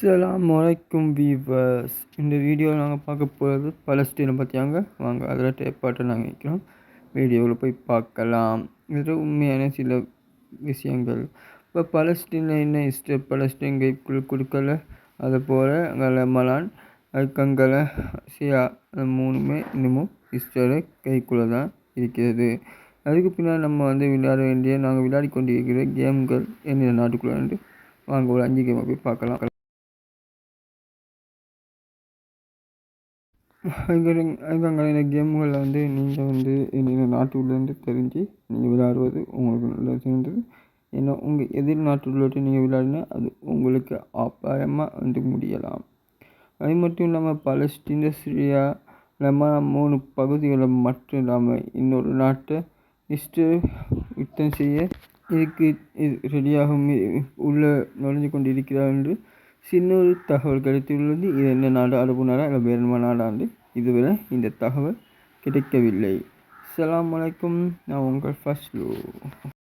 அஸ்ஸலாமு அலைக்கும் வீவர்ஸ். இந்த வீடியோவில் நாங்கள் பார்க்க போகிறது பலஸ்தீனை பற்றியாங்க. வாங்க அதில் டேப்பாட்டை நாங்கள் வைக்கிறோம், வீடியோவில் போய் பார்க்கலாம். இது உண்மையான சில விஷயங்கள். இப்போ பலஸ்தீனில் என்ன இஸ்ரேல் பலஸ்தீன் கைக்குள் கொடுக்கல, அது போல் அங்கே மலான் அதுக்கங்களை சியா அது மூணுமே இன்னமும் இஸ்ரேலை கைக்குள்ளே தான் இருக்கிறது. அதுக்கு பின்னால் நம்ம விளையாட வேண்டிய நாங்கள் விளையாடி கொண்டிருக்கிற கேம்கள் என்ன நாட்டுக்குள்ளே வாங்க ஒரு 5 கேமை போய் பார்க்கலாம். அதுக்காக இந்த கேம்களில் நீங்கள் என்னென்ன நாட்டுக்குள்ளேருந்து தெரிஞ்சு நீங்கள் விளையாடுவது உங்களுக்கு நல்லா சேர்ந்தது. ஏன்னா உங்கள் எதிர் நாட்டுக்குள்ளே நீங்கள் விளையாடினா அது உங்களுக்கு அபாயமாக முடியலாம். அது மட்டும் இல்லாமல் பலஸ்தீன், சிரியா, லெபனான் 3 பகுதிகளை மட்டும் இல்லாமல் இன்னொரு நாட்டை யுத்தம் செய்ய இதுக்கு ரெடியாக உள்ள நுழைஞ்சு கொண்டு இருக்கிறார் என்று சின்ன ஒரு தகவல் கிடைத்துள்ளது. இது என்ன நாடு, அரபு நாடா இல்லை வேறு நாடாண்டு இதுவரை இந்த தகவல் கிடைக்கவில்லை. அஸ்ஸலாமு அலைக்கும். நான் உங்கள் ஃபஸ்லு.